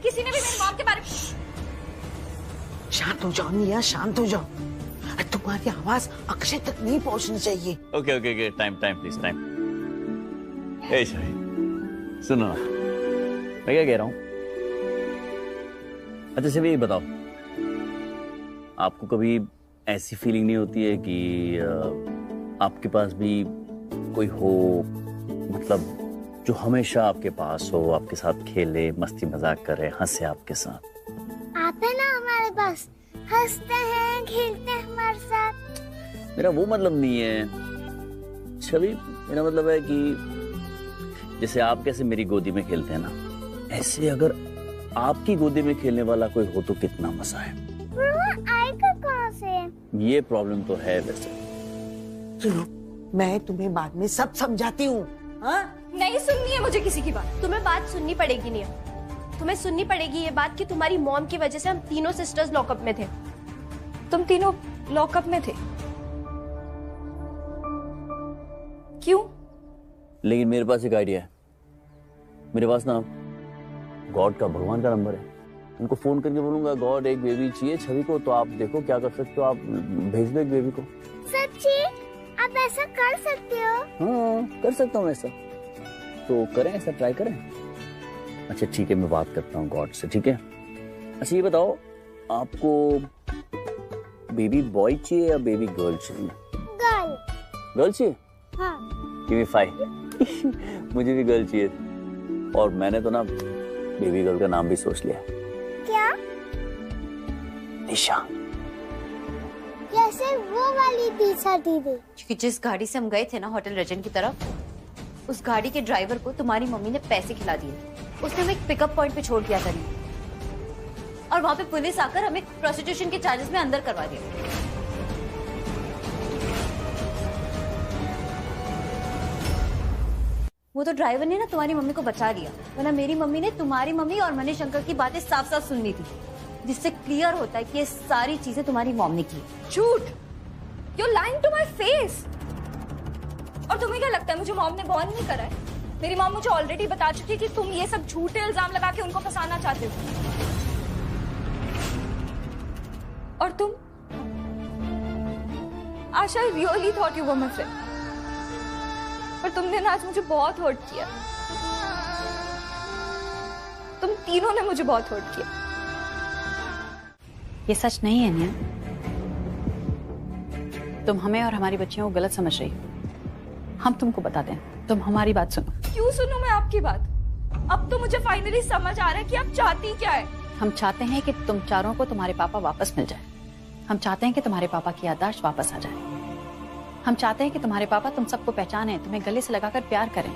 किसी ने भी मेरी मॉम के बारे में। शांत हो जाओ निया, शांत हो जाओ। तुम्हारी आवाज अक्षय तक नहीं पहुंचनी चाहिए। Okay okay okay, time time please time. ए शाही, सुनो ना, मैं क्या कह रहा हूँ। अच्छा सिर्फ ये बताओ, आपको कभी ऐसी फीलिंग नहीं होती है कि आपके पास भी कोई हो, मतलब जो हमेशा आपके पास हो, आपके साथ खेले, मस्ती मजाक करे, हंसे आपके साथ? आप है ना हमारे पास, हंसते हैं, खेलते हैं हमारे साथ। मेरा वो मतलब नहीं है छवि, मेरा मतलब है कि जैसे आप कैसे मेरी गोदी में खेलते हैं ना, ऐसे अगर आपकी गोदी में खेलने वाला कोई हो तो कितना मजा है। आएगा कहाँ से? ये प्रॉब्लम तो है वैसे। सुनो, मैं तुम्हें बाद में सब समझाती हूँ। हाँ? नहीं सुननी है मुझे किसी की बात। तुम्हें बात सुननी पड़ेगी निया, तुम्हें सुननी पड़ेगी ये बात कि तुम्हारी मॉम की वजह से हम तीनों सिस्टर्स लॉकअप में थे। तुम तीनों लॉकअप में थे? क्यों? लेकिन मेरे पास एक आइडिया है। मेरे पास ना गॉड का, भगवान का नंबर है। उनको फोन करके बोलूंगा गॉड एक बेबी चाहिए छवि को, तो आप देखो क्या कर सकते हो, आप भेज दो एक बेबी को। सच्ची? आप ऐसा कर सकते हो? हाँ कर सकता हूँ ऐसा, तो करें ऐसा, ट्राई करें। अच्छा ठीक है, मैं बात करता हूँ गॉड से, ठीक है। अच्छा ये बताओ, आपको बेबी बॉय चाहिए या बेबी गर्ल चाहिए? गर्ल। गर्ल चाहिए? हाँ। Give me 5। मुझे भी गर्ल चाहिए, और मैंने तो ना बेबी गर्ल का नाम भी सोच लिया। क्या? निशा। जैसे वो वाली तीसरा दीदी। क्योंकि जिस गाड़ी से हम गए थे ना होटल रजन की तरफ, उस गाड़ी के ड्राइवर को तुम्हारी मम्मी ने पैसे खिला दिए। उसने हमें एक पिकअप पॉइंट पे छोड़ दिया था, और वहां पे पुलिस आकर हमें प्रोस्टिट्यूशन के चार्जेस में अंदर करवा दिया। वो तो ड्राइवर ने ना तुम्हारी मम्मी को बचा लिया, वरना मेरी मम्मी ने तुम्हारी मम्मी और मनीष अंकल की बातें साफ साफ सुननी थी, जिससे क्लियर होता है कि ये सारी चीजें तुम्हारी मॉम ने की। झूठ! You're lying to my face! और तुम्हें क्या लगता है मुझे मॉम ने बॉर्न नहीं करा है? मेरी मॉम मुझे ऑलरेडी बता चुकी है कि तुम ये सब झूठे इल्जाम लगा के उनको फंसाना चाहते हो। और तुम? आशा, I really thought you were my friend. पर तुमने ना आज मुझे बहुत हर्ट किया। तुम तीनों ने मुझे बहुत हर्ट किया। ये सच नहीं है निया, तुम हमें और हमारी बच्चियों को गलत समझ रही हो। हम तुमको बताते हैं, तुम हमारी बात सुनो। क्यों सुनूं मैं आपकी बात? अब तो मुझे फाइनली समझ आ रहा है कि आप चाहती क्या है। हम चाहते हैं कि तुम चारों को तुम्हारे पापा वापस मिल जाए। हम चाहते हैं कि तुम्हारे पापा की याददाश्त वापस आ जाए। हम चाहते हैं कि तुम्हारे पापा तुम सबको पहचाने, तुम्हें गले से लगाकर प्यार करें।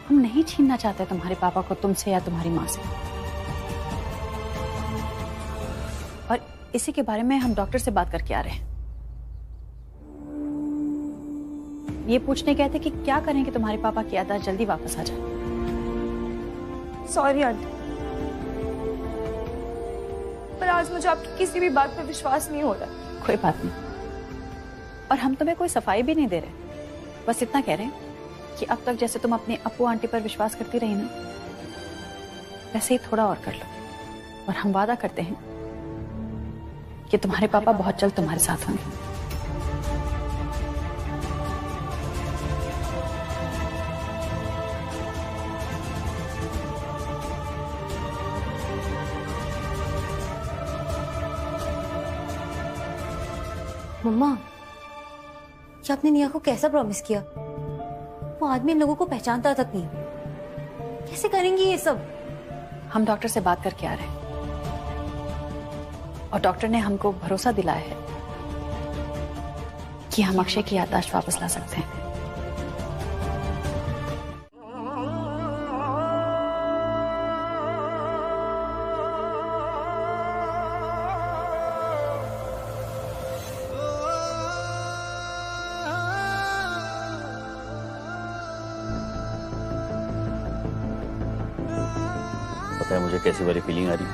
हम नहीं छीनना चाहते तुम्हारे पापा को तुमसे या तुम्हारी माँ से। और इसी के बारे में हम डॉक्टर से बात करके आ रहे हैं। ये पूछने गए थे कि क्या करें कि तुम्हारे पापा की याददाश्त जल्दी वापस आ जाए। सॉरी आंटी, पर आज मुझे आपकी किसी भी बात पे विश्वास नहीं हो रहा। कोई बात नहीं, और हम तुम्हें कोई सफाई भी नहीं दे रहे। बस इतना कह रहे हैं कि अब तक जैसे तुम अपने अपू आंटी पर विश्वास करती रही ना, वैसे ही थोड़ा और कर लो। और हम वादा करते हैं कि तुम्हारे पापा बहुत जल्द तुम्हारे साथ होंगे। मम्मा, ये आपने निया को कैसा प्रॉमिस किया? वो आदमी इन लोगों को पहचानता तक नहीं, कैसे करेंगी ये सब? हम डॉक्टर से बात करके आ रहे हैं, और डॉक्टर ने हमको भरोसा दिलाया है कि हम अक्षय की याददाश्त वापस ला सकते हैं। पता है मुझे कैसी वाली फीलिंग आ रही है,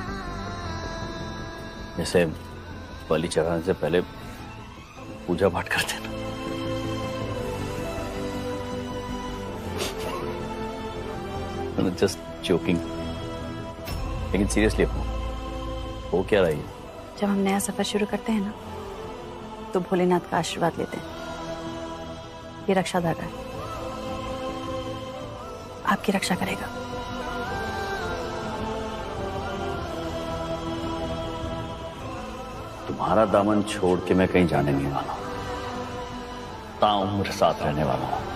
जैसे बलि चढ़ाने से पहले पूजा पाठ करते ना। Just joking. लेकिन सीरियसली अपू, वो क्या रही है? जब हम नया सफर शुरू करते हैं ना, तो भोलेनाथ का आशीर्वाद लेते हैं। ये रक्षा धागा है, आपकी रक्षा करेगा। तुम्हारा दामन छोड़ के मैं कहीं जाने नहीं वाला, ताउम्र साथ रहने वाला हूं।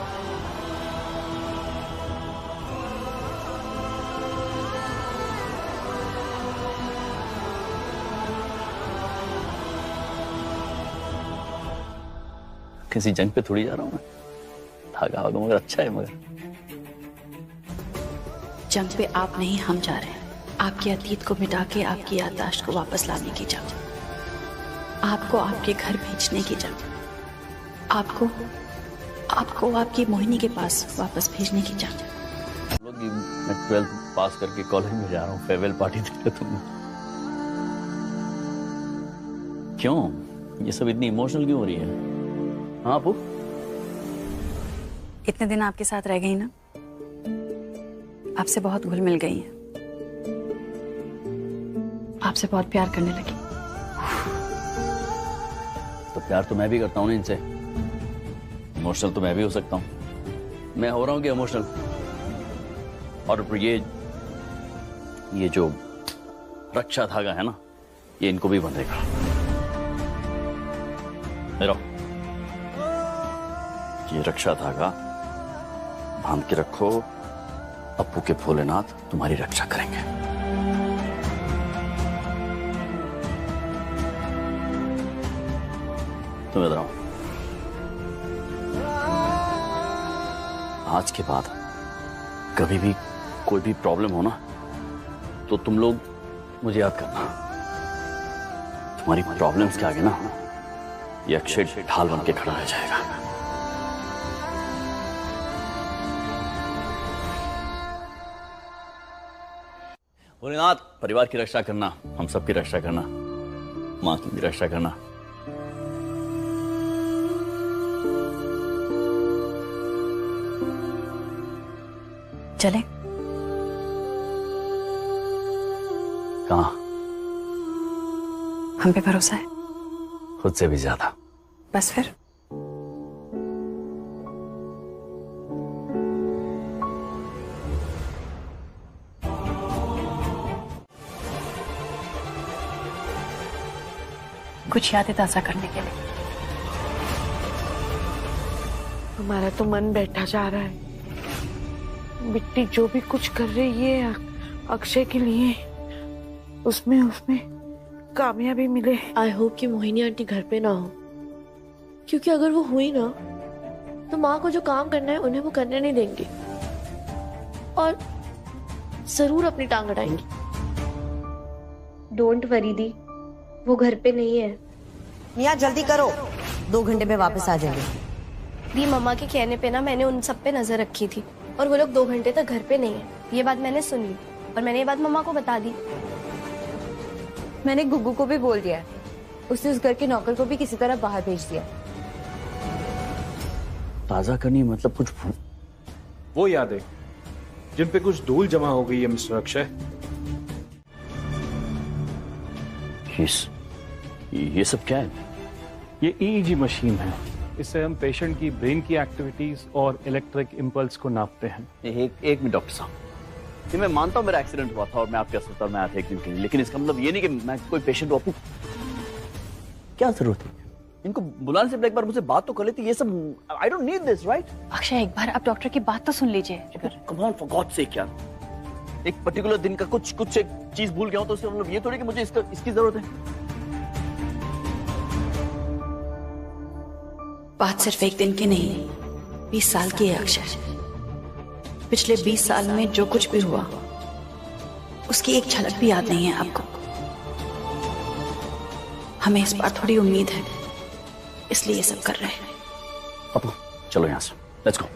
किसी जंग पे थोड़ी जा रहा हूं मैं, धागा वागा मगर अच्छा है। मगर जंग पे आप नहीं, हम जा रहे हैं। आपके अतीत को मिटा के आपकी याददाश्त को वापस लाने की जंग, आपको आपके घर भेजने की जंग, आपको आपकी मोहिनी के पास वापस भेजने की जंग। लोग मैं 12th पास करके कॉलेज में जा रहा हूँ, फेयरवेल पार्टी दे रहे तुम। क्यों ये सब इतनी इमोशनल क्यों हो रही है? हाँ अपू, इतने दिन आपके साथ रह गई ना, आपसे बहुत घुल मिल गई हैं, आपसे बहुत प्यार करने लगी। तो प्यार तो मैं भी करता हूँ ना इनसे, इमोशनल तो मैं भी हो सकता हूँ। मैं हो रहा हूँ कि इमोशनल? और ये जो रक्षा धागा है ना, ये इनको भी बंधेगा। मेरा ये रक्षा धागा बांध के रखो, अप्पू के भोलेनाथ तुम्हारी रक्षा करेंगे। तुम्हें बताऊं, आज के बाद कभी भी कोई भी प्रॉब्लम हो ना, तो तुम लोग मुझे याद करना। तुम्हारी प्रॉब्लम्स के आगे ना ये अक्षय ढाल बन के खड़ा रह जाएगा। भोलेनाथ, परिवार की रक्षा करना, हम सबकी रक्षा करना, माँ की भी रक्षा करना। चले? कहाँ? हम पे भरोसा है? खुद से भी ज्यादा। बस फिर कुछ यादें ताजा करने के लिए। हमारा तो मन बैठा जा रहा है। बिट्टी जो भी कुछ कर रही है अक्षय के लिए, उसमें कामयाबी मिले। आई होप कि मोहिनी आंटी घर पे ना हो, क्योंकि अगर वो हुई ना तो माँ को जो काम करना है उन्हें वो करने नहीं देंगी और जरूर अपनी टांग अड़ाएंगी। डोंट वरी दी, वो घर पे नहीं है। मियाँ जल्दी करो, 2 घंटे में वापस आ जाएंगे। दी मम्मा के कहने पे ना मैंने उन सब पे नजर रखी थी और वो लोग 2 घंटे तक घर पे नहीं है। ये बात मैंने सुनी और मैंने ये बात मम्मा को बता दी। मैंने गुग्गू को भी बोल दिया है, उसने उस घर के नौकर को भी किसी तरह बाहर भेज दिया। ताजा करनी मतलब कुछ वो यादें जिन पे कुछ धूल जमा हो गई है मिस्टर अक्षय। ये सब क्या है? ये ईईजी मशीन है, इससे हम पेशेंट की ब्रेन की एक्टिविटीज और इलेक्ट्रिक इम्पल्स को नापते हैं। एक मिनट डॉक्टर साहब, ये मैं मानता हूँ मेरा एक्सीडेंट हुआ था और मैं आपके अस्पताल में आया था 1 दिन के लिए, लेकिन इसका मतलब ये नहीं कि मैं कोई पेशेंट हूँ। क्या जरूरत है? इनको बुलाने से पहले एक बार मुझसे बात तो कर लेती। ये सब I don't need this, right? Akshay, एक बार आप डॉक्टर की बात तो सुन लीजिए। Come on, for God sake यार, एक पर्टिकुलर दिन का कुछ एक चीज भूल गया हूं तो उसका मतलब ये थोड़ी कि मुझे इसकी जरूरत है। बात सिर्फ 1 दिन की नहीं, 20 साल की है अक्षय। पिछले 20 साल में जो कुछ भी हुआ उसकी एक झलक भी याद नहीं है आपको। हमें इस बार थोड़ी उम्मीद है, इसलिए ये सब कर रहे हैं। अपू चलो यहाँ से, लेट्स गो।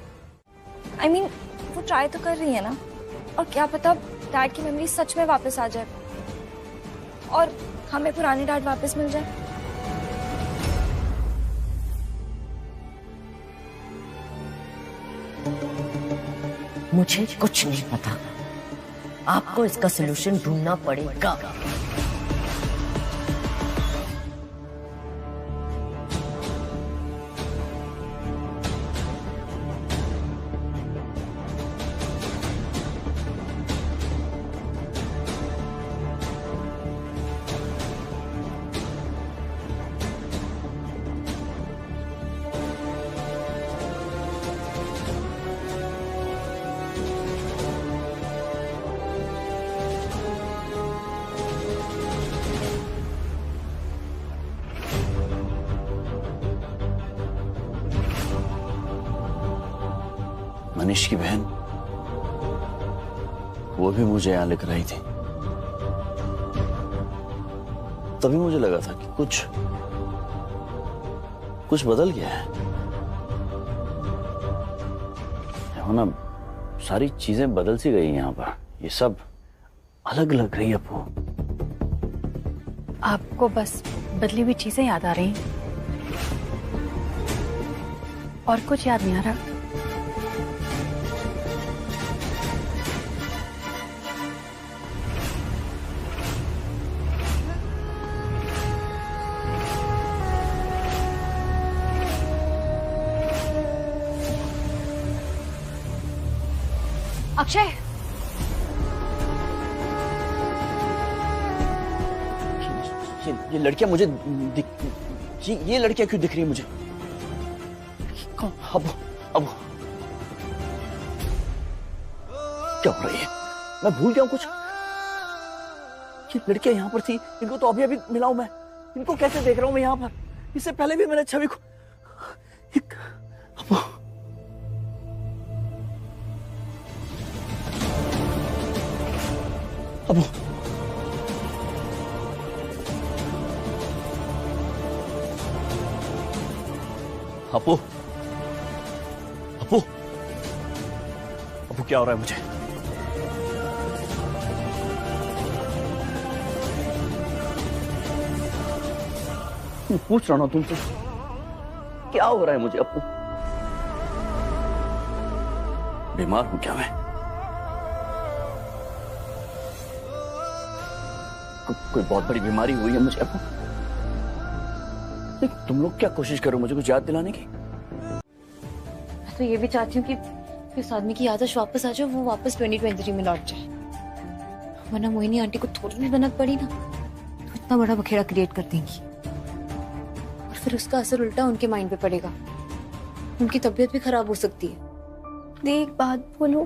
I mean, वो ट्राई तो कर रही है ना, और क्या पता डैड की मेमोरी सच में वापस आ जाए और हमें पुराने डैड वापस मिल जाए। मुझे कुछ नहीं पता, आपको इसका सलूशन ढूंढना पड़ेगा। मनीष की बहन, वो भी मुझे यहां लिख रही थी। तभी मुझे लगा था कि कुछ बदल गया है। हो ना, सारी चीजें बदल सी गई यहाँ पर। ये सब अलग लग रही है अपू। आपको बस बदली हुई चीजें याद आ रही हैं और कुछ याद नहीं आ रहा। अक्षय, ये लड़कियां मुझे ये लड़कियां क्यों दिख रही है मुझे? कौन? अब क्या हो रही है? मैं भूल गया हूं कुछ। ये लड़कियां यहाँ पर थी, इनको तो अभी मिला हूं मैं। इनको कैसे देख रहा हूं मैं यहाँ पर? इससे पहले भी मैंने छवि को अबू, अपू, अपू, अपू, क्या हो रहा है मुझे? मैं पूछ रहा हूं तुमसे, क्या हो रहा है मुझे अपू? बीमार हूं क्या मैं? कोई बहुत बड़ी बीमारी हुई है मुझे अपू? तुम लोग क्या कोशिश करो मुझे कुछ याद दिलाने की? मैं तो ये भी चाहती हूँ कि उस आदमी की आदत वापस आ जाए, वो वापस 2023 में लौट जाए। वरना मोहिनी आंटी को थोड़ी भी मेहनत पड़ी ना तो इतना बड़ा बखेड़ा क्रिएट कर देंगी और फिर उसका असर उल्टा उनके माइंड पे पड़ेगा। उनकी तबीयत भी खराब हो सकती है। देख, बात बोलूं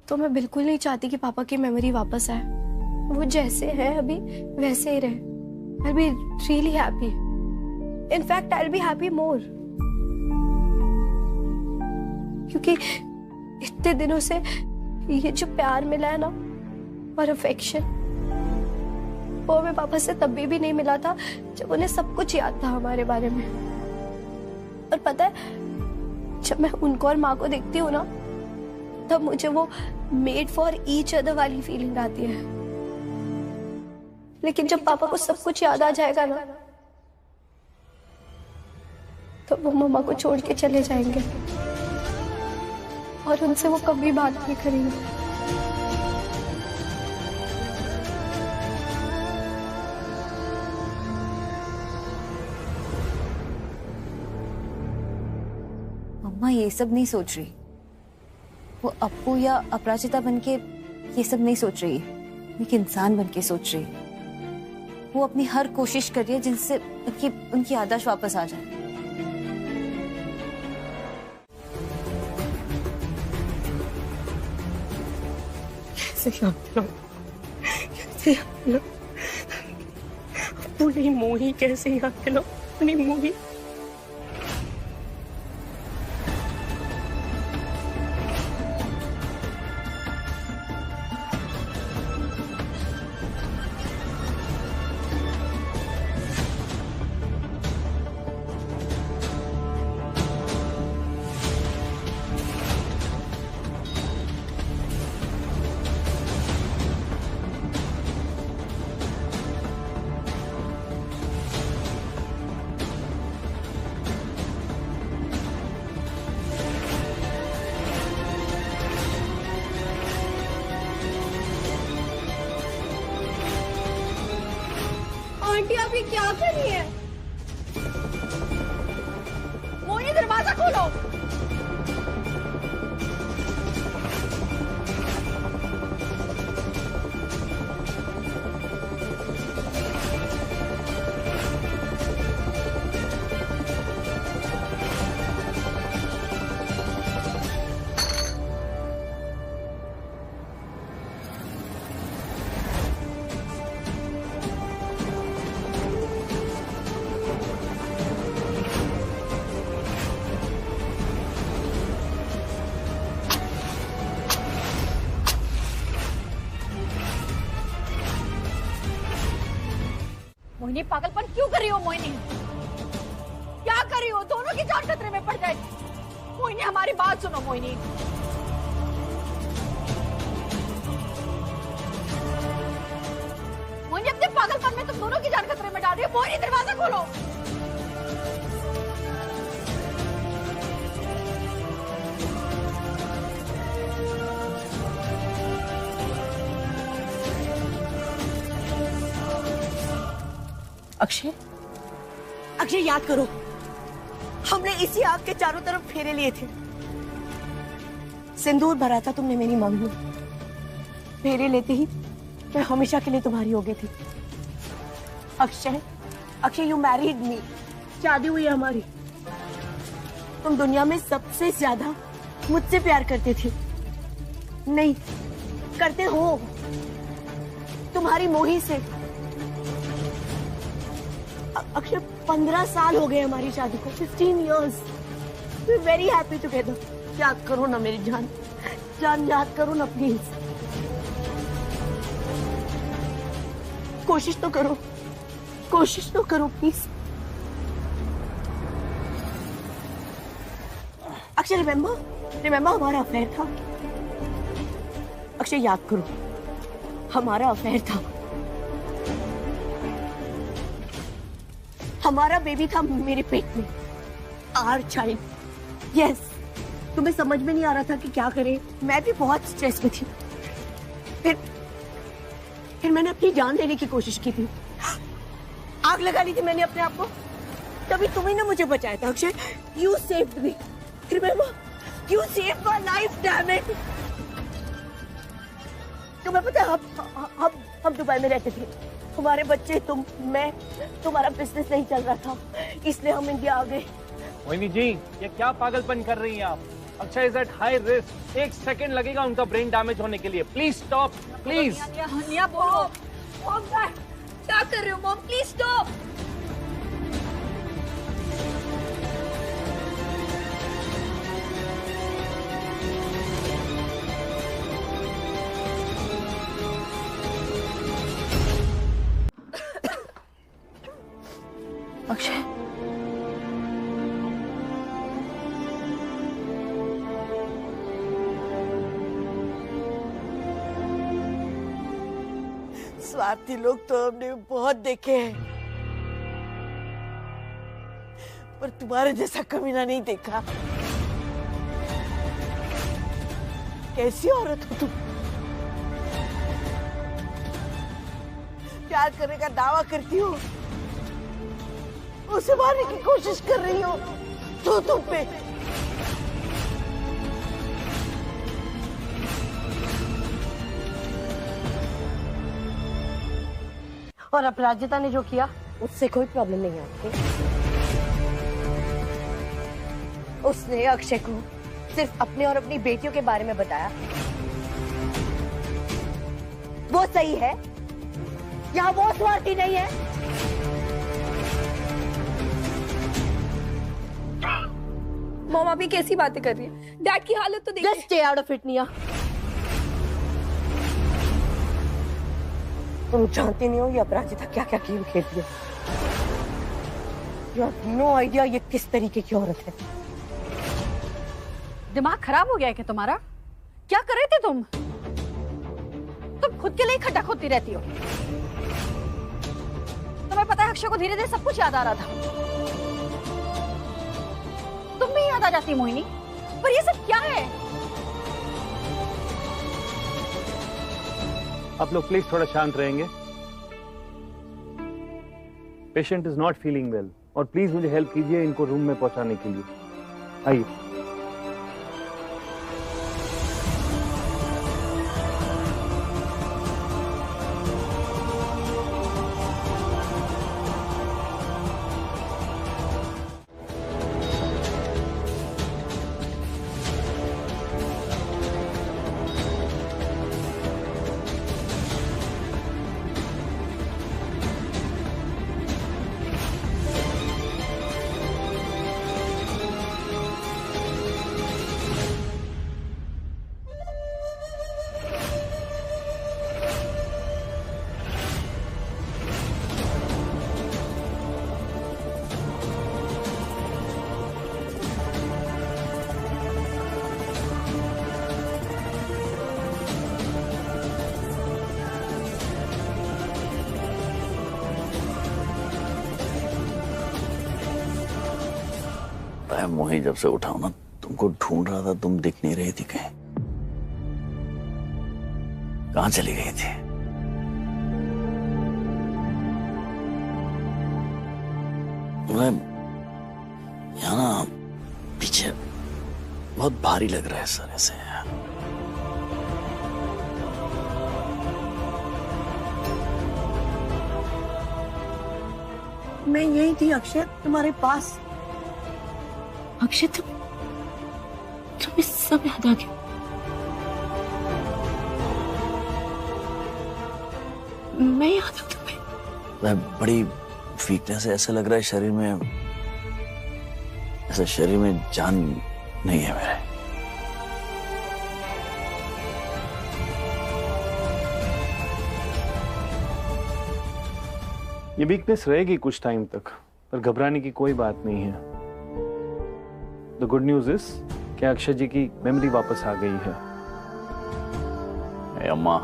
तो मैं बिल्कुल नहीं चाहती कि पापा की मेमोरी वापस आए। वो जैसे हैं अभी वैसे ही रहे। I'll be really happy. In fact, I'll be happy more. क्योंकि इतने दिनों से ये जो प्यार मिला है ना और अफेक्शन, वो हमें पापा से तब भी नहीं मिला था जब उन्हें सब कुछ याद था हमारे बारे में। और पता है, जब मैं उनको और माँ को देखती हूँ ना, तब मुझे वो मेड फॉर ईच अदर वाली फीलिंग आती है। लेकिन जब पापा को सब कुछ याद आ जाएगा ना, तो वो मम्मा को छोड़ के चले जाएंगे और उनसे वो कभी बात नहीं करेंगे। मम्मा ये सब नहीं सोच रही। वो अप्पू या अपराजिता बनके ये सब नहीं सोच रही है। एक इंसान बनके सोच रही है। वो अपनी हर कोशिश कर रही है जिनसे उनकी आदत वापस आ जाए। पूरी मोही कैसे याद दिलाओ? अपनी मोही क्या नहीं है? मोहिनी दरवाजा खोलो। मोहिनी पागलपन क्यों कर रही हो? मोहिनी क्या कर रही हो? दोनों की जान खतरे में पड़ जाएगी। मोहिनी हमारी बात सुनो। मोहिनी मोहिनी अपने पागलपन में तुम दोनों की जान खतरे में डाल रही हो। मोहिनी दरवाजा खोलो। अक्षय, अक्षय याद करो, हमने इसी आग के चारों तरफ फेरे लिए थे। सिंदूर भरा था तुमने मेरी मांग में। फेरे लेते ही मैं हमेशा के लिए तुम्हारी हो गई थी। अक्षय, अक्षय यू मैरिड मी। शादी हुई हमारी। तुम दुनिया में सबसे ज्यादा मुझसे प्यार करते थे। नहीं करते हो, तुम्हारी मोही से। अक्षय 15 साल हो गए हमारी शादी को। 15 years. We're very happy together. याद करो ना मेरी जान, जान याद करो ना प्लीज। कोशिश तो करो, कोशिश तो करो प्लीज। अक्षय रिमेम्बर हमारा अफेयर था। अक्षय याद करो, हमारा अफेयर था। हमारा बेबी था मेरे पेट में। Our child. यस, तुम्हें समझ में नहीं आ रहा था कि क्या करें। मैं भी बहुत स्ट्रेस में थी। फिर मैंने अपनी जान लेने की कोशिश की थी। आग लगा ली थी मैंने अपने आप को। तभी तुम्हें ने मुझे बचाया था Akshay. You saved me. Remember, you saved my life, damn it. तुम्हें पता है हम दुबई में रहते थे। हमारे बच्चे, तुम, मैं, तुम्हारा बिजनेस नहीं चल रहा था, इसलिए हम इंडिया आ गए। मोहिनी जी, ये क्या पागलपन कर रही हैं आप? Akshay is at high risk. 1 second लगेगा उनका ब्रेन डैमेज होने के लिए। Please stop, please. हनिया बोलो। मॉम क्या कर रहे हो? Mom please stop. अक्षय, स्वार्थी लोग तो हमने बहुत देखे हैं, पर तुम्हारे जैसा कमीना नहीं देखा। कैसी औरत हो तुम? प्यार करने का दावा करती हो, उसे मारने की कोशिश कर रही हो। तो तुम पे और अपराजिता ने जो किया उससे कोई प्रॉब्लम नहीं आती। उसने अक्षय को सिर्फ अपने और अपनी बेटियों के बारे में बताया। वो सही है या वो स्वार्थी नहीं है? मॉम आप ये कैसी बातें कर रही है? डैड की हालत तो देखिए। Just stay out of it, निया। तुम जानती नहीं हो ये अपराजिता क्या क्या गेम खेलती है। You have no idea ये किस तरीके की औरत है। दिमाग खराब हो गया है क्या तुम्हारा? क्या कर रहे थे तुम? तुम खुद के लिए खड्डा खोदती रहती हो। तुम्हें पता है अक्षय को धीरे धीरे सब कुछ याद आ रहा था। तुम भी याद आ जाती मोहिनी, पर ये सब क्या है? आप लोग प्लीज थोड़ा शांत रहेंगे। Patient is not feeling well और प्लीज मुझे हेल्प कीजिए इनको रूम में पहुंचाने के लिए। आइए। मोही जब से उठाऊ ना तुमको ढूंढ रहा था, तुम दिख नहीं रही थी कहीं। कहां चली गई थी? मैं यहाँ ना पीछे बहुत भारी लग रहा है सर ऐसे। मैं यही थी अक्षय, तुम्हारे पास। अक्षय तुम्हें सब याद आ गया? मैं याद हूं तुम्हें? बड़ी वीकनेस है, ऐसा लग रहा है शरीर में, ऐसा शरीर में जान नहीं है मेरे। ये वीकनेस रहेगी कुछ टाइम तक, पर घबराने की कोई बात नहीं है। द गुड न्यूज इज कि अक्षय जी की मेमोरी वापस आ गई है। अम्मा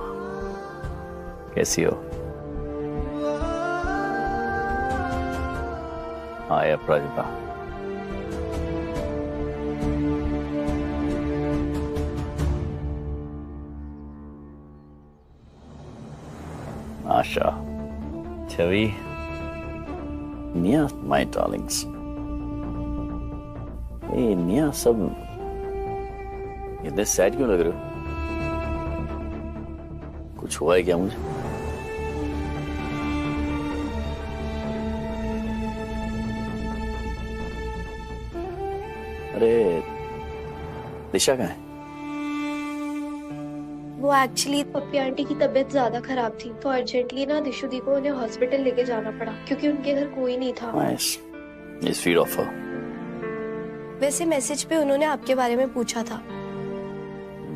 कैसी हो? हाय अपराजिता। आशा, छवि, निया, माय डार्लिंग्स। ए निया, सब इतने सैड क्यों लग रहे हो? कुछ हुआ है क्या मुझे? अरे दिशा कहाँ है? वो एक्चुअली पप्पी आंटी की तबीयत ज्यादा खराब थी, तो अर्जेंटली ना दिशु दी को उन्हें हॉस्पिटल लेके जाना पड़ा क्योंकि उनके घर कोई नहीं था। Nice. It's sweet of her. वैसे मैसेज पे उन्होंने आपके बारे में पूछा था।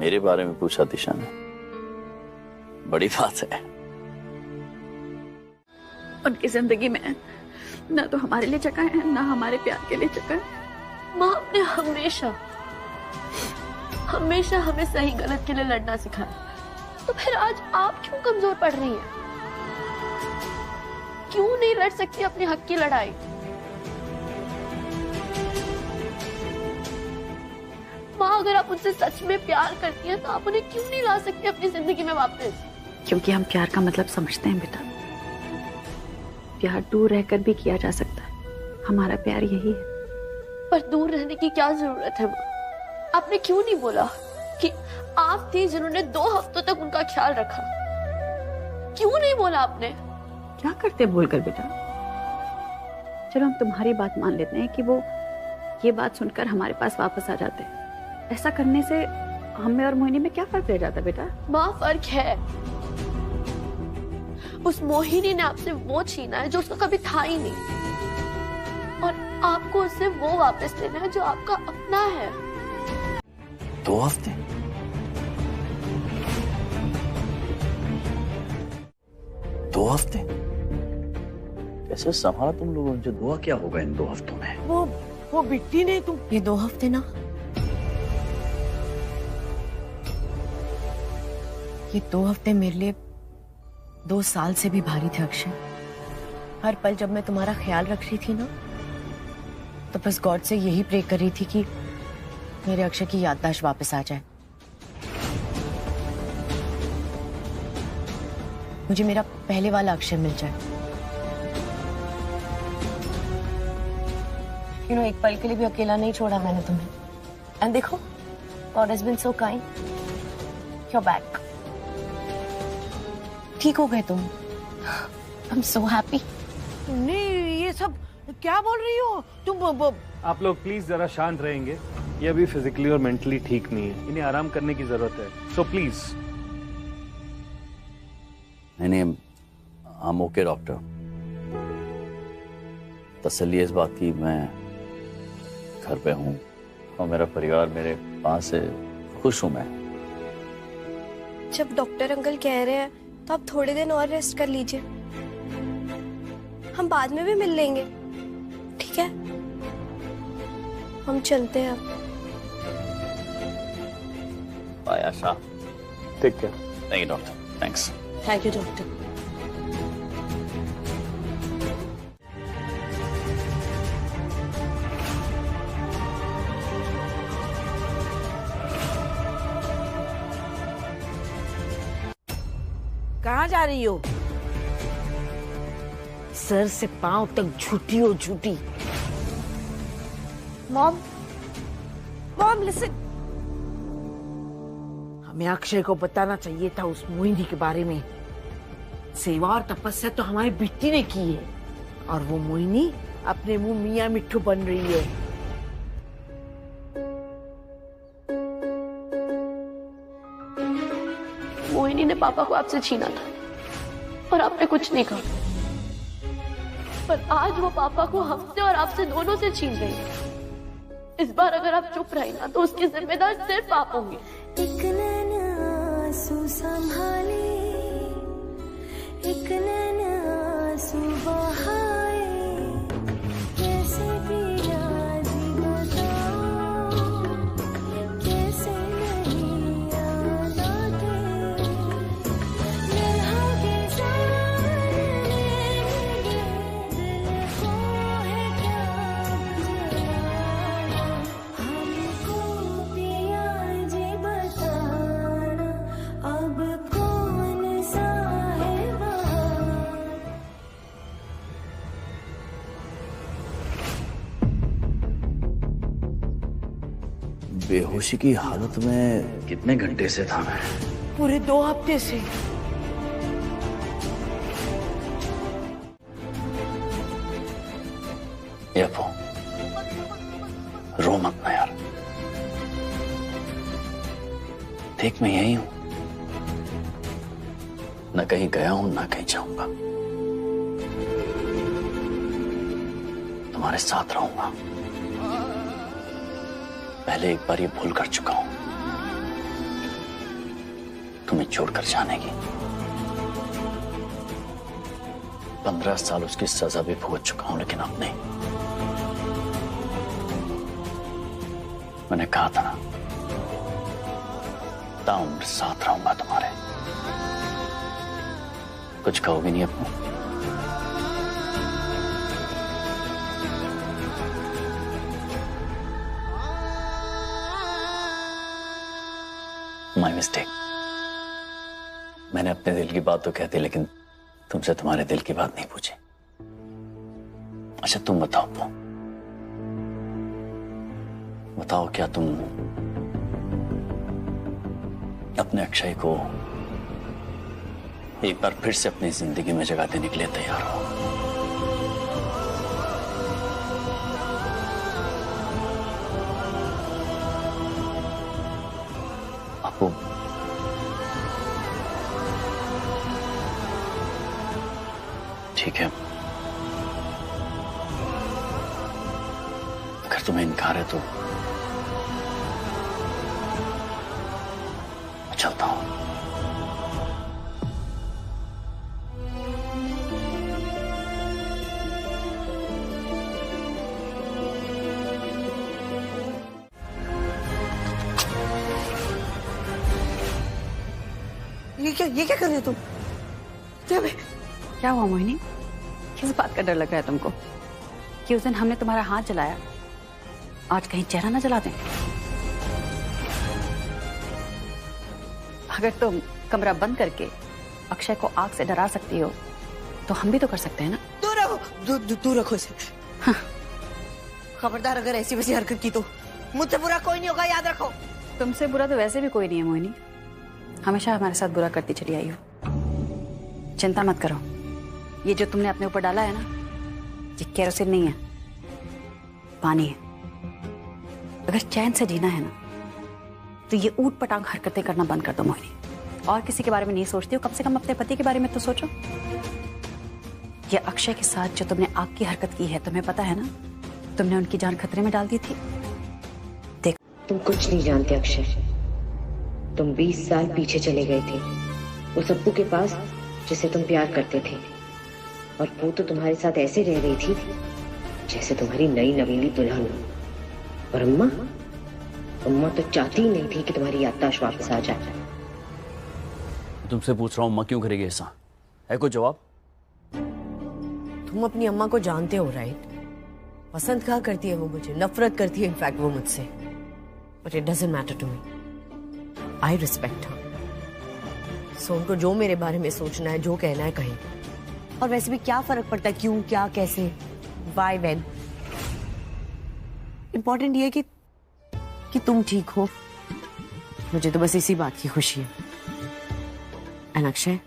मेरे बारे में पूछा दिशा ने? बड़ी बात है। उनकी जिंदगी में ना तो हमारे लिए जगह है, ना हमारे प्यार के लिए जगह है। माँ ने हमेशा हमें सही गलत के लिए लड़ना सिखाया, तो फिर आज आप क्यों कमजोर पड़ रही हैं? क्यों नहीं लड़ सकती अपने हक की लड़ाई? माँ, अगर आप उनसे सच में प्यार करती हैं तो आप उन्हें क्यों नहीं ला सकती अपनी जिंदगी में वापस? क्योंकि हम प्यार का मतलब समझते हैं बेटा। प्यार दूर रहकर भी किया जा सकता है, हमारा प्यार यही है। पर दूर रहने की क्या जरूरत है माँ? आपने क्यों नहीं बोला कि आप थी जिन्होंने 2 हफ्तों तक उनका ख्याल रखा? क्यों नहीं बोला आपने? क्या करते बोलकर बेटा? चलो हम तुम्हारी बात मान लेते हैं कि वो ये बात सुनकर हमारे पास वापस आ जाते हैं। ऐसा करने से हमें और मोहिनी में क्या फर्क रह जाता बेटा? माँ, फर्क है। उस मोहिनी ने आपसे वो छीना है जो उसका कभी था ही नहीं, और आपको उससे वो वापस लेना है जो आपका अपना है। 2 हफ्ते? दो हफ्ते? कैसे संभाला तुम लोगों ने? हुआ क्या होगा इन 2 हफ्तों में? वो बिट्टी ने तुम ये 2 हफ्ते ना, ये 2 हफ्ते मेरे लिए 2 साल से भी भारी थे अक्षय। हर पल जब मैं तुम्हारा ख्याल रख रही थी ना, तो बस गॉड से यही प्रे कर रही थी कि मेरे अक्षय की याददाश्त वापस आ जाए। मुझे मेरा पहले वाला अक्षय मिल जाए। एक पल के लिए भी अकेला नहीं छोड़ा मैंने तुम्हें। एंड देखो, God has been so kind. You're back. ठीक हो गए तुम। I'm so happy. नहीं, ये सब क्या बोल रही हो तुम? आप लोग प्लीज जरा शांत रहेंगे। ये अभी फिजिकली और मेंटली ठीक नहीं है, इन्हें आराम करने की जरूरत है। So please. नहीं, I'm okay, डॉक्टर। तसल्ली इस बात की मैं घर पे हूँ और मेरा परिवार मेरे पास है, खुश हूँ मैं। जब डॉक्टर अंकल कह रहे हैं तो आप थोड़े दिन और रेस्ट कर लीजिए, हम बाद में भी मिल लेंगे, ठीक है? हम चलते हैं अब। Bye Asha. Take care. Thank you doctor. Thanks. Thank you doctor. कहाँ जा रही हो? सर से पांव तक झूठी हो, झूठी। Mom listen. हमें अक्षय को बताना चाहिए था उस मोहिनी के बारे में। सेवा और तपस्या तो हमारी बिट्टी ने की है, और वो मोहिनी अपने मुंह मियां मिट्ठू बन रही है। मोहिनी ने पापा को आपसे छीना था और आपने कुछ नहीं कहा, पर आज वो पापा को हमसे और आपसे दोनों से छीन रही है। इस बार अगर आप चुप रही ना तो उसकी जिम्मेदार सिर्फ आप होंगे। एक नैन आंसू संभाले, एक नैन आंसू बहाए, कैसे पिया जी बताओ, कैसे नहीं याद आते, लम्हों के सामने दिल को है क्या बुझाना, हमको पिया जी बताना, अब कौन सा है वहाँ। बेहोशी की हालत में कितने घंटे से था मैं? पूरे 2 हफ्ते से। ये अपो, रो मत ना यार। देख मैं यही हूं, न कहीं गया हूं ना कहीं जाऊंगा, तुम्हारे साथ रहूंगा। पहले एक बार ये भूल कर चुका हूं, तुम्हें छोड़कर जाने की। 15 साल उसकी सजा भी भुगत चुका हूं, लेकिन अब नहीं। मैंने कहा था ना, ताउम्र साथ रहूंगा तुम्हारे। कुछ कहोगे नहीं अपने? My mistake. मैंने अपने दिल की बात तो कहती, लेकिन तुमसे तुम्हारे दिल की बात नहीं पूछी। अच्छा तुम बताओ अपो, बताओ क्या तुम अपने अक्षय को एक बार फिर से अपनी जिंदगी में जगह देने के लिए तैयार हो? आपको ठीक है, अगर तुम्हें इनकार है तो मैं चलता हूं। ये क्या कर रहे हो तुम? क्या हुआ मोहिनी? किस बात का डर लग रहा है तुमको? कि उस दिन हमने तुम्हारा हाथ जलाया, आज कहीं चेहरा ना जला दें? अगर तुम कमरा बंद करके अक्षय को आग से डरा सकती हो तो हम भी तो कर सकते हैं ना? दूर रखो इसे। खबरदार अगर ऐसी वैसी हरकत की तो मुझसे बुरा कोई नहीं होगा, याद रखो। तुमसे बुरा तो वैसे भी कोई नहीं है मोहिनी, हमेशा हमारे साथ बुरा करती चली आई हो। चिंता मत करो, ये जो तुमने अपने ऊपर डाला है ना, ये केरोसिन नहीं है, पानी है। अगर चैन से जीना है ना तो ये ऊट पटांग हरकतें करना बंद कर दो मोहिनी। और किसी के बारे में नहीं सोचती हो, कम से कम अपने पति के बारे में तो सोचो। ये अक्षय के साथ जो तुमने आग की हरकत की है, तुम्हें पता है ना, तुमने उनकी जान खतरे में डाल दी थी। तुम कुछ नहीं जानते अक्षय, तुम 20 साल पीछे चले गए थे उस अप्पू के पास जिसे तुम प्यार करते थे, और वो तो तुम्हारे साथ ऐसे रह रही थी जैसे तुम्हारी नई नवेली दुल्हन। और अम्मा तो चाहती ही नहीं थी कि तुम्हारी याददाश्त वापस आ जाए। तुमसे पूछ रहा हूँ, अम्मा क्यों करेगी ऐसा? है कोई जवाब? तुम अपनी अम्मा को जानते हो राइट? पसंद कहाँ करती है वो मुझे, नफरत करती है इनफैक्ट वो मुझसे। But it doesn't matter to me, I respect her. So उनको जो मेरे बारे में सोचना है, जो कहना है कहें। और वैसे भी क्या फर्क पड़ता है क्यों, क्या, कैसे, व्हाई, व्हेन। इंपॉर्टेंट ये है कि तुम ठीक हो। मुझे तो बस इसी बात की खुशी है। एंड अक्षय,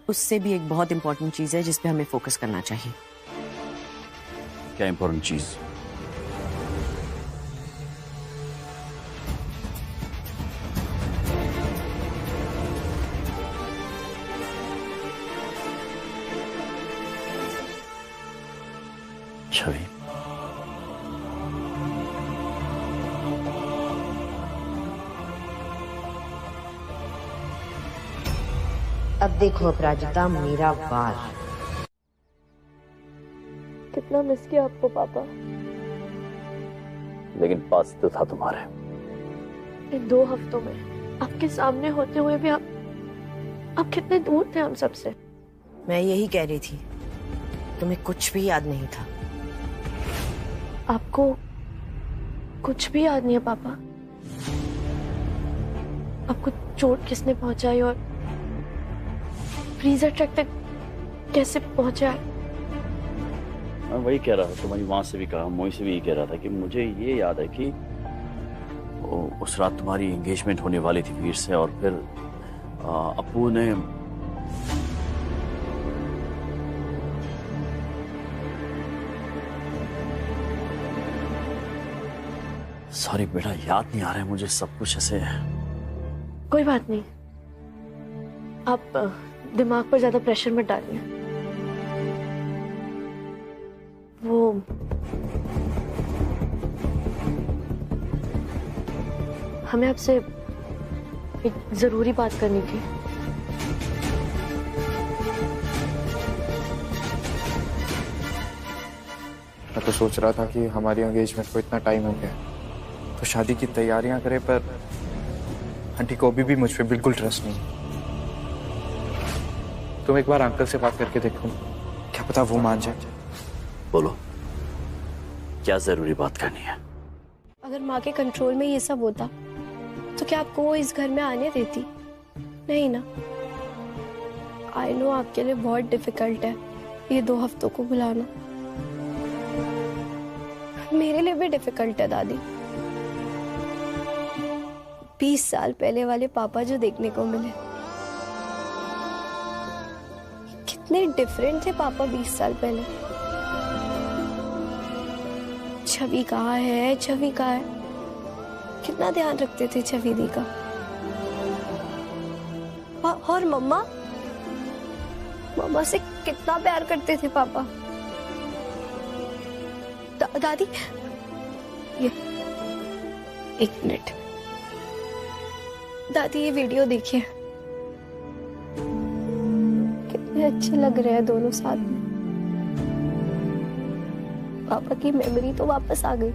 उससे भी एक बहुत इंपॉर्टेंट चीज है जिस पे हमें फोकस करना चाहिए। क्या इंपॉर्टेंट चीज? छवि, अब देखो अपराजिता, मेरा वार। कितना मिस किया आपको पापा। लेकिन पास तो था तुम्हारे। इन 2 हफ्तों में आपके सामने होते हुए भी आप कितने दूर थे हम सबसे। मैं यही कह रही थी, तुम्हें कुछ भी याद नहीं था। आपको कुछ भी याद नहीं है पापा? आपको चोट किसने पहुंचाई और फ्रीजर ट्रक तक कैसे पहुंचा? मैं वही कह रहा था, तुम्हारी माँ से भी कहा, मोही से भी यही कह रहा था कि मुझे ये याद है कि उस रात तुम्हारी एंगेजमेंट होने वाली थी वीर से, और फिर अप्पू ने सॉरी बेटा, याद नहीं आ रहा है मुझे सब कुछ ऐसे। कोई बात नहीं, आप दिमाग पर ज्यादा प्रेशर मत डालिए। वो हमें आपसे एक जरूरी बात करनी थी। मैं तो सोच रहा था कि हमारी एंगेजमेंट को इतना टाइम हो गया तो शादी की तैयारियां करें, पर आंटी को अभी भी मुझ पे बिल्कुल ट्रस्ट नहीं। तुम एक बार अंकल से बात करके देखो, क्या पता वो मान जाए। बोलो, क्या जरूरी बात करनी है? अगर माँ के कंट्रोल में ये सब होता तो क्या आपको वो इस घर में आने देती? नहीं ना। आई नो आपके लिए बहुत डिफिकल्ट है ये 2 हफ्तों को बुलाना, मेरे लिए भी डिफिकल्ट है दादी। 20 साल पहले वाले पापा जो देखने को मिले, कितने डिफरेंट थे पापा 20 साल पहले। छवि कहाँ है, छवि कहाँ है, कितना ध्यान रखते थे छवि दी का। और मम्मा, मम्मा से कितना प्यार करते थे पापा। दादी, ये 1 मिनट दादी, ये वीडियो देखिए, कितने अच्छे लग रहे हैं दोनों साथ में। पापा की मेमोरी तो वापस आ गई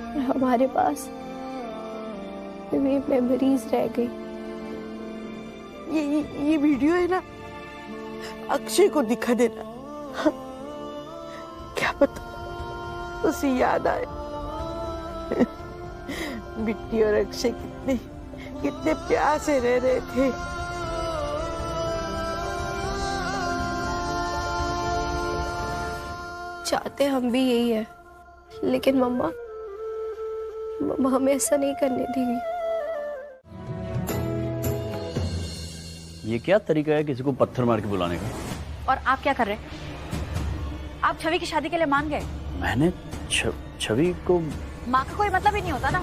और हमारे पास ये मेमोरीज रह गई। ये वीडियो है ना, अक्षय को दिखा देना। क्या पता उसे याद आए। बिट्टी और अक्षय कितने प्यार से रह रहे थे। चाहते हम भी यही है, लेकिन मम्मा हमें ऐसा नहीं करने देगी। ये क्या तरीका है किसी को पत्थर मार के बुलाने का? और आप क्या कर रहे हैं? आप छवि की शादी के लिए मान गए? मैंने छवि को... माँ का कोई मतलब ही नहीं होता ना,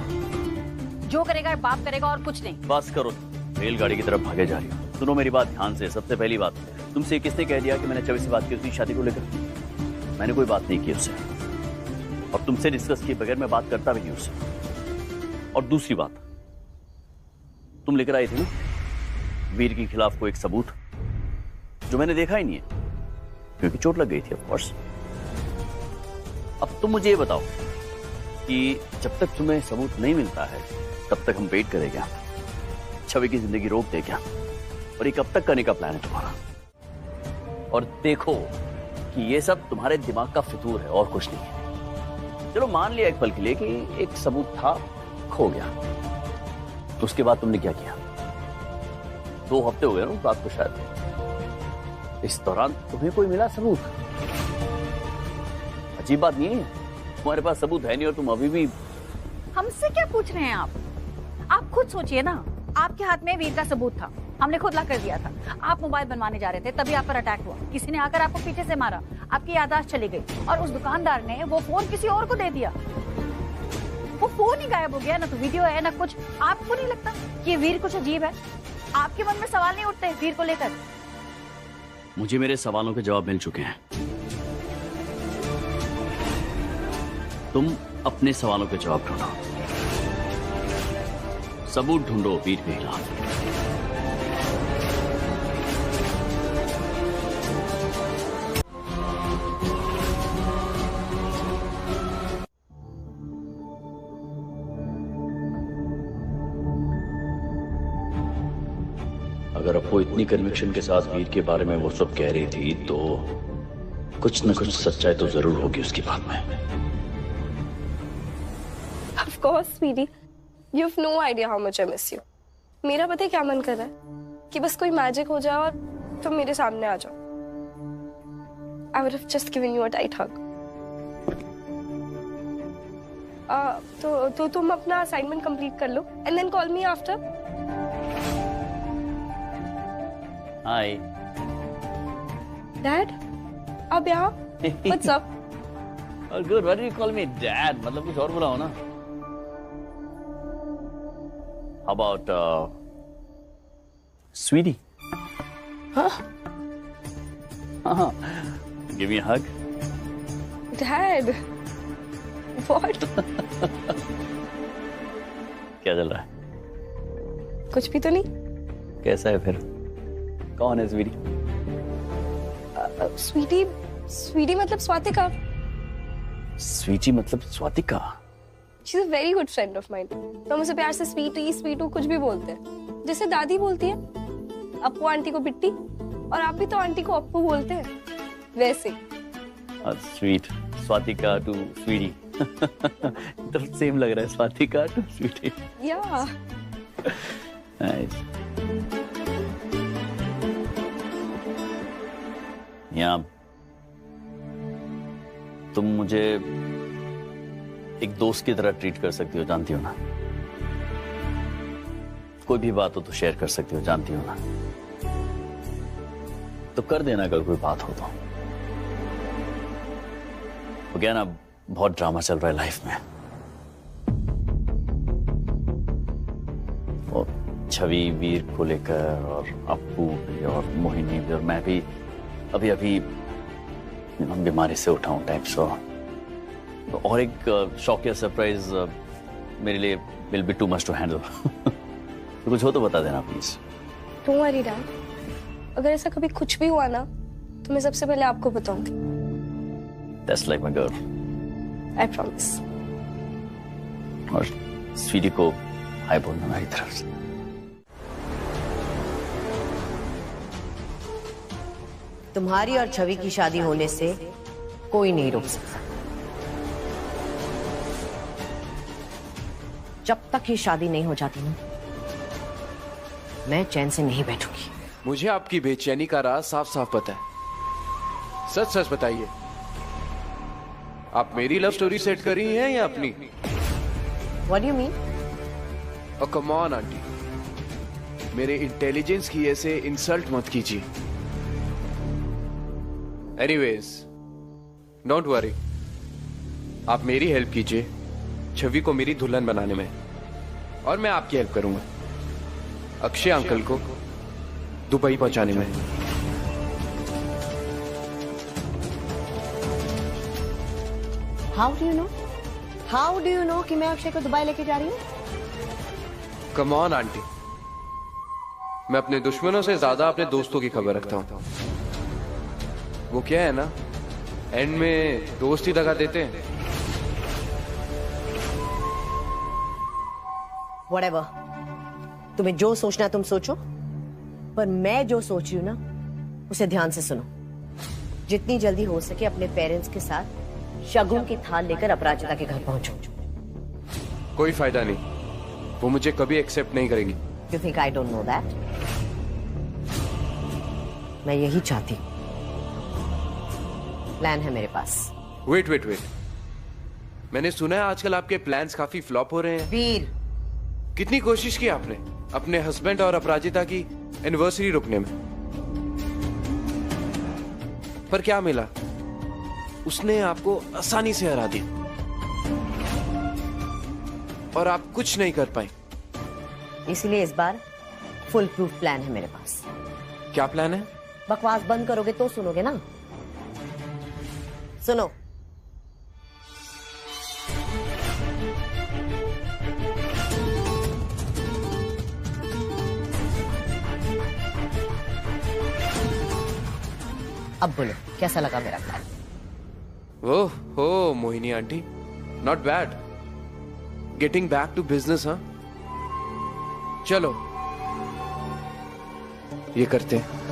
जो करेगा बाप करेगा और कुछ नहीं। बस करो, रेलगाड़ी की तरफ भागे जा रही हो। सुनो मेरी बात ध्यान से। सबसे पहली बात, तुमसे किसने कह दिया कि मैंने छवि से बात की उसकी शादी को लेकर? मैंने कोई बात नहीं की उससे, और तुमसे डिस्कस किए बगैर मैं बात करता भी नहीं उससे। और दूसरी बात, तुम लेकर आई थी ना वीर के खिलाफ कोई एक सबूत, जो मैंने देखा ही नहीं है क्योंकि चोट लग गई थी ऑफ कोर्स। अब तुम मुझे ये बताओ कि जब तक तुम्हें सबूत नहीं मिलता है तब तक हम वेट करें क्या? छवि की जिंदगी रोक दे क्या? और ये कब तक करने का प्लान है तुम्हारा? और देखो कि ये सब तुम्हारे दिमाग का फितूर है और कुछ नहीं है। चलो मान लिया एक पल के लिए कि एक सबूत था, खो गया, तो उसके बाद तुमने क्या किया? 2 हफ्ते हो गए ना उस बात को शायद, इस दौरान तुम्हें कोई मिला सबूत? अजीब बात नहीं है, तुम्हारे पास सबूत है नहीं और तुम अभी भी... हमसे क्या पूछ रहे हैं आप खुद सोचिए ना। आपके हाथ में वीर का सबूत था, हमने खुद ला कर दिया था। आप मोबाइल बनवाने जा रहे थे, तभी आप पर अटैक हुआ। किसी ने आकर आपको पीछे से मारा, आपकी याददाश्त चली गई, और उस दुकानदार ने वो फोन किसी और को दे दिया। वो फोन ही गायब हो गया, ना तो वीडियो है ना कुछ। आपको नहीं लगता कि वीर कुछ अजीब है? आपके मन में सवाल नहीं उठते वीर को लेकर? मुझे मेरे सवालों के जवाब मिल चुके हैं, तुम अपने सवालों के जवाब ढूंढो, सबूत ढूंढो वीर के खिलाफ। अगर अब वो इतनी कन्विक्शन के साथ वीर के बारे में वो सब कह रही थी तो कुछ न कुछ सच्चाई तो जरूर होगी उसकी बात में। Of course, sweetie. You've no idea how much I miss you. मेरा पता है क्या मन कर रहा है कि बस कोई मैजिक हो जाए और तुम मेरे सामने आ जाओ। I would have just given you a tight hug. तो तुम अपना असाइनमेंट कंप्लीट कर लो and then call me after. Hi. Dad, अब यहाँ? What's up? Oh, good. Why do you call me Dad? मतलब कुछ और बुलाओ ना। How about sweetie? Huh? Give me a hug. Dad, what? क्या चल रहा है? कुछ भी तो नहीं। कैसा है फिर? कौन है स्वीटी? स्वीटी मतलब स्वातिका। स्वीटी मतलब Swatika? She's a very good friend of mine. तो मुझे प्यार से स्वीटी स्वीटू कुछ भी बोलते हैं, जैसे दादी बोलती है अप्पू आंटी को बिट्टी, और आप भी तो आंटी को अप्पू बोलते हैं, वैसे। Sweet, Swatika to sweetie. तो सेम लग रहा है, Swatika to sweetie. Yeah. Nice. यहाँ तुम मुझे एक दोस्त की तरह ट्रीट कर सकती हो, जानती हो ना? कोई भी बात हो तो शेयर कर सकती हो, जानती हो ना? तो कर देना अगर कोई बात हो तो। क्या ना, बहुत ड्रामा चल रहा है लाइफ में। और छवि वीर को लेकर, और अप्पू भी, और मोहिनी भी, और मैं भी अभी बीमारी से उठा हूं टाइप सो। और एक शॉक या सरप्राइज मेरे लिए will be too much to handle. तो कुछ हो तो बता देना प्लीज। Don't worry, Dad. अगर ऐसा कभी कुछ भी हुआ ना तो मैं सबसे पहले आपको बताऊंगी। That's like my girl. I promise. और स्वीटी को हाय बोलना मेरी तरफ से। तुम्हारी और छवि की शादी होने से कोई नहीं रोक सकता। जब तक ये शादी नहीं हो जाती ना, मैं चैन से नहीं बैठूंगी। मुझे आपकी बेचैनी का राज साफ साफ पता है। सच सच बताइए, आप मेरी लव स्टोरी सेट कर रही हैं या अपनी? What do you mean? और कम ऑन आंटी, मेरे इंटेलिजेंस की ऐसे इंसल्ट मत कीजिए। एनीवेज, डोंट वरी, आप मेरी हेल्प कीजिए छवि को मेरी दुल्हन बनाने में, और मैं आपकी हेल्प करूंगा अक्षय अंकल को दुबई पहुंचाने में। How do you know? How do you know कि मैं अक्षय को दुबई लेके जा रही हूँ? कम ऑन आंटी, मैं अपने दुश्मनों से ज्यादा अपने दोस्तों की खबर रखता हूं। वो क्या है ना, एंड में दोस्त ही दगा देते हैं। Whatever. तुम्हें जो सोचना है तुम सोचो, पर मैं जो सोच रही हूँ ना उसे ध्यान से सुनो। जितनी जल्दी हो सके अपने पेरेंट्स के साथ शगुन की थाल लेकर अपराजिता के घर पहुंचो। कोई फायदा नहीं, वो मुझे कभी एक्सेप्ट नहीं करेंगी। You think I don't know that? मैं यही चाहती हूँ। प्लान है मेरे पास। वेट वेट वेट, मैंने सुना है आजकल आपके प्लान्स काफी फ्लॉप हो रहे हैं। वीर, कितनी कोशिश की आपने अपने हस्बैंड और अपराजिता की एनिवर्सरी रुकने में, पर क्या मिला? उसने आपको आसानी से हरा दिया और आप कुछ नहीं कर पाए। इसीलिए इस बार फुल प्रूफ प्लान है मेरे पास। क्या प्लान है? बकवास बंद करोगे तो सुनोगे ना। सुनो, अब बोलो कैसा लगा मेरा प्लान? ओह हो Mohini aunty, not bad. Getting back to business, हाँ? चलो ये करते हैं।